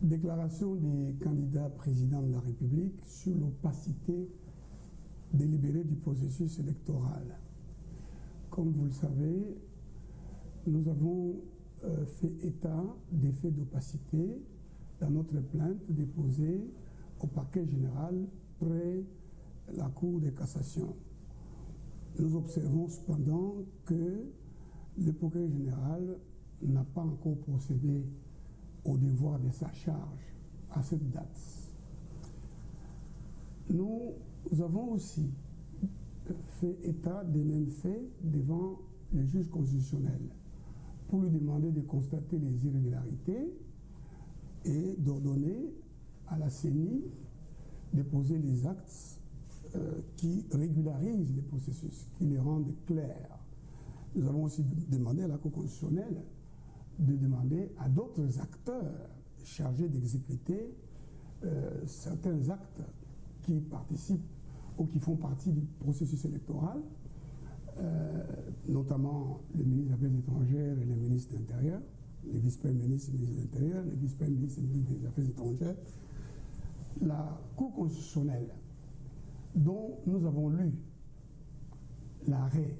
Déclaration des candidats présidents de la République sur l'opacité délibérée du processus électoral. Comme vous le savez, nous avons fait état des faits d'opacité dans notre plainte déposée au parquet général près la Cour de cassation. Nous observons cependant que le procureur général n'a pas encore procédé au devoir de sa charge à cette date. Nous avons aussi fait état des mêmes faits devant le juge constitutionnel pour lui demander de constater les irrégularités et d'ordonner à la CENI de poser les actes qui régularisent les processus, qui les rendent clairs. Nous avons aussi demandé à la Cour constitutionnelle de demander à d'autres acteurs chargés d'exécuter certains actes qui participent ou qui font partie du processus électoral, notamment le ministre des Affaires étrangères et le ministre de l'Intérieur, les vice-premiers ministres et ministres de l'Intérieur, les vice-premiers ministres et ministres des Affaires étrangères. La Cour constitutionnelle, dont nous avons lu l'arrêt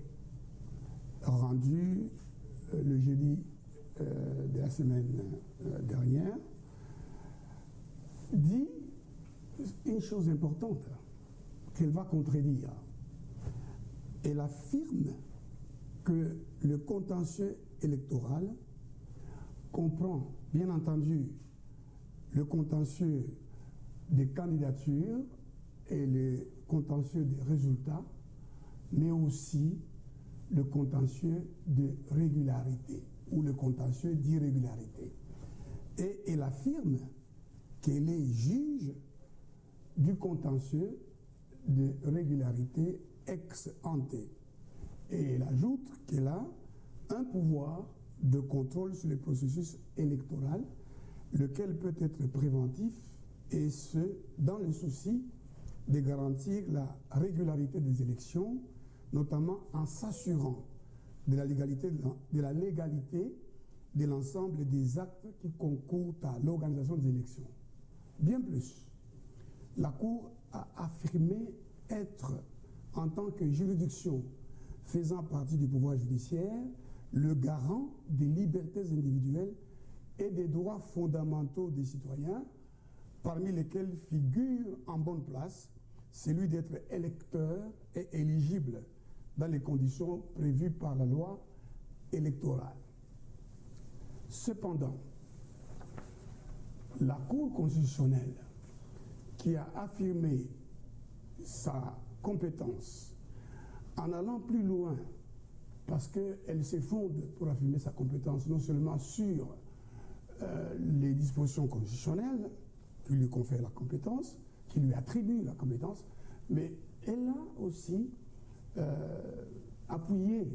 rendu le jeudi de la semaine dernière, dit une chose importante qu'elle va contredire. Elle affirme que le contentieux électoral comprend, bien entendu, le contentieux des candidatures et le contentieux des résultats, mais aussi le contentieux de régularité ou le contentieux d'irrégularité. Et elle affirme qu'elle est juge du contentieux de régularité ex ante. Et elle ajoute qu'elle a un pouvoir de contrôle sur le processus électoral, lequel peut être préventif, et ce, dans le souci de garantir la régularité des élections, notamment en s'assurant de la légalité de l'ensemble des actes qui concourent à l'organisation des élections. Bien plus, la Cour a affirmé être, en tant que juridiction faisant partie du pouvoir judiciaire, le garant des libertés individuelles et des droits fondamentaux des citoyens, parmi lesquels figure en bonne place celui d'être électeur et éligible dans les conditions prévues par la loi électorale. Cependant, la Cour constitutionnelle, qui a affirmé sa compétence en allant plus loin, parce qu'elle se fonde pour affirmer sa compétence non seulement sur les dispositions constitutionnelles qui lui confèrent la compétence, qui lui attribuent la compétence, mais elle a aussi appuyé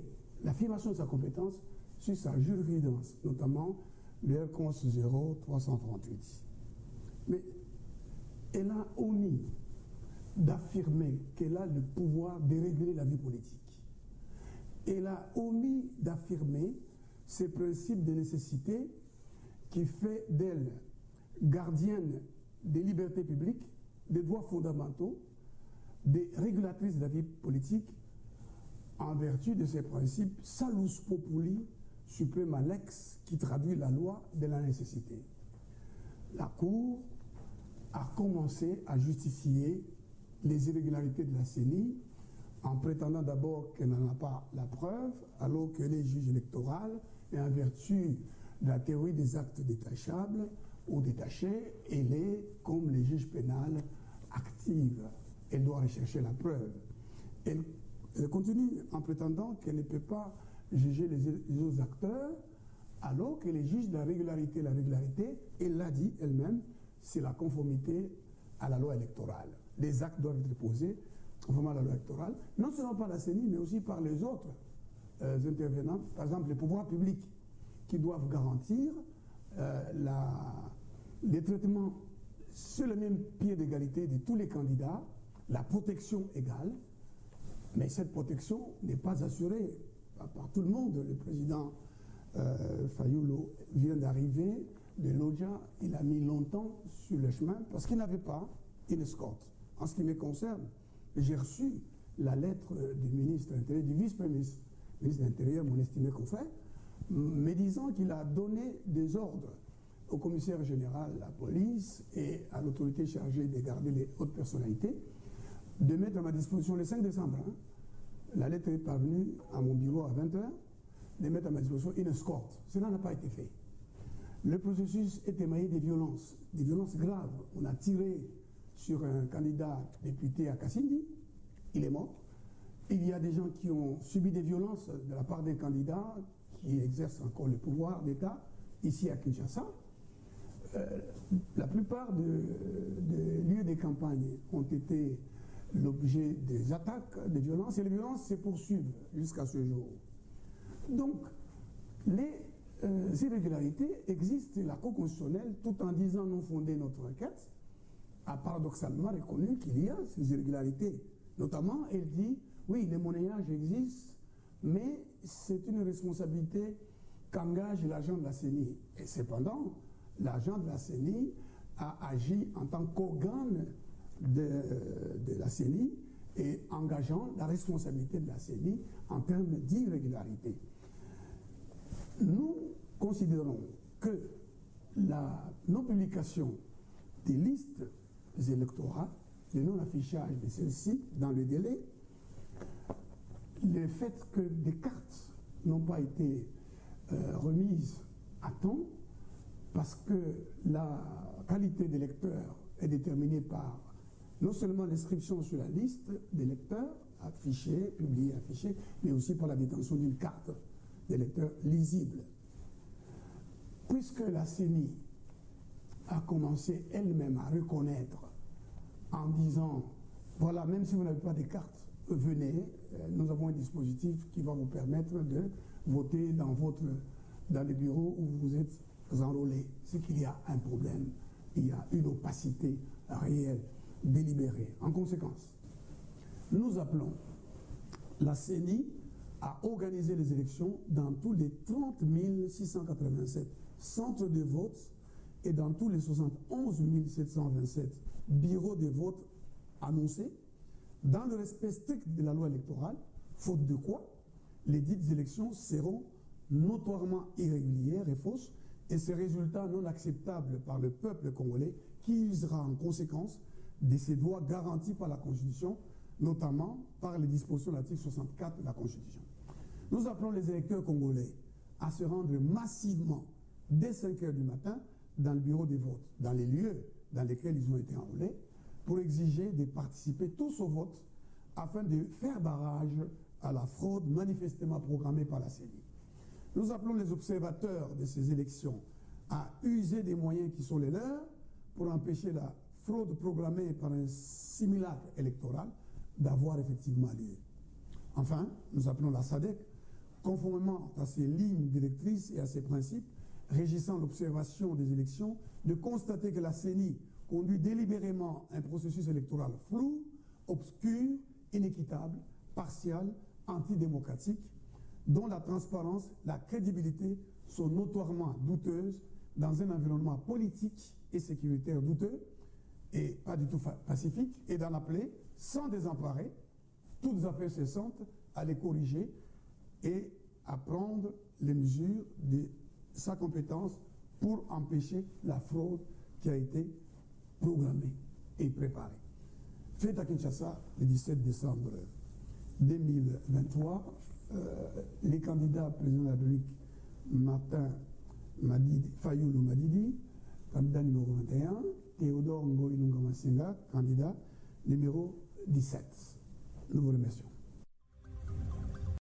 l'affirmation de sa compétence sur sa jurisprudence, notamment le RCONS 0338. Mais elle a omis d'affirmer qu'elle a le pouvoir de réguler la vie politique. Elle a omis d'affirmer ces principes de nécessité qui fait d'elle gardienne des libertés publiques, des droits fondamentaux, des régulatrices de la vie politique, en vertu de ces principes salus populi suprema lex, qui traduit la loi de la nécessité. La Cour a commencé à justifier les irrégularités de la CENI en prétendant d'abord qu'elle n'en a pas la preuve, alors qu'elle est juge électorale, et en vertu de la théorie des actes détachables ou détachés, elle est, comme les juges pénals, active. Elle doit rechercher la preuve. Elle continue en prétendant qu'elle ne peut pas juger les autres acteurs, alors que les juges de la régularité, elle l'a dit elle-même, c'est la conformité à la loi électorale. Les actes doivent être posés conformément à la loi électorale, non seulement par la CENI, mais aussi par les autres intervenants, par exemple les pouvoirs publics, qui doivent garantir les traitements sur le même pied d'égalité de tous les candidats, la protection égale, mais cette protection n'est pas assurée par tout le monde. Le président Fayulu vient d'arriver de Lodja, il a mis longtemps sur le chemin parce qu'il n'avait pas une escorte. En ce qui me concerne, j'ai reçu la lettre du ministre de l'Intérieur, du vice-premier ministre de l'Intérieur, mon estimé confrère, me disant qu'il a donné des ordres au commissaire général de la police et à l'autorité chargée de garder les hautes personnalités de mettre à ma disposition le 5 décembre. La lettre est parvenue à mon bureau à 20h, de mettre à ma disposition une escorte. Cela n'a pas été fait. Le processus est émaillé des violences graves. On a tiré sur un candidat député à Kassindi, il est mort. Il y a des gens qui ont subi des violences de la part des candidats qui exercent encore le pouvoir d'État ici à Kinshasa. La plupart des lieux de campagne ont été l'objet des attaques, des violences, et les violences se poursuivent jusqu'à ce jour. Donc, les irrégularités existent, la Cour constitutionnelle, tout en disant non fonder notre requête, a paradoxalement reconnu qu'il y a ces irrégularités. Notamment, elle dit, oui, les monnayages existent, mais c'est une responsabilité qu'engage l'agent de la CENI. Et cependant, l'agent de la CENI a agi en tant qu'organe de la CENI et engageant la responsabilité de la CENI en termes d'irrégularité. Nous considérons que la non-publication des listes électorales, le non-affichage de celles-ci dans le délai, le fait que des cartes n'ont pas été remises à temps, parce que la qualité des lecteurs est déterminée par non seulement l'inscription sur la liste des lecteurs, affichés, publiés, affichés, mais aussi par la détention d'une carte des lecteurs lisible. Puisque la CENI a commencé elle-même à reconnaître en disant, voilà, même si vous n'avez pas de carte, venez, nous avons un dispositif qui va vous permettre de voter dans les bureaux où vous êtes enrôlés. C'est qu'il y a un problème, il y a une opacité réelle, délibérée. En conséquence, nous appelons la CENI à organiser les élections dans tous les 30 687 centres de vote et dans tous les 71 727 bureaux de vote annoncés, dans le respect strict de la loi électorale, faute de quoi les dites élections seront notoirement irrégulières et fausses, et ces résultats non acceptables par le peuple congolais qui usera en conséquence de ses droits garantis par la Constitution, notamment par les dispositions de l'article 64 de la Constitution. Nous appelons les électeurs congolais à se rendre massivement dès 5 heures du matin dans le bureau des votes, dans les lieux dans lesquels ils ont été enrôlés, pour exiger de participer tous au vote afin de faire barrage à la fraude manifestement programmée par la CENI. Nous appelons les observateurs de ces élections à user des moyens qui sont les leurs pour empêcher la fraude programmée par un simulacre électoral d'avoir effectivement lieu. Enfin, nous appelons la SADC, conformément à ses lignes directrices et à ses principes régissant l'observation des élections, de constater que la CENI conduit délibérément un processus électoral flou, obscur, inéquitable, partial, antidémocratique, dont la transparence, la crédibilité sont notoirement douteuses dans un environnement politique et sécuritaire douteux et pas du tout pacifique, et d'en appeler, sans désemparer, toutes affaires cessantes à les corriger et à prendre les mesures de sa compétence pour empêcher la fraude qui a été programmée et préparée. Fait à Kinshasa le 17 décembre 2023, les candidats président de la République, Martin Fayoulou Madidi, candidat numéro 21, Théodore Ngoï Lunga Masenga, candidat numéro 17. Nous vous remercions.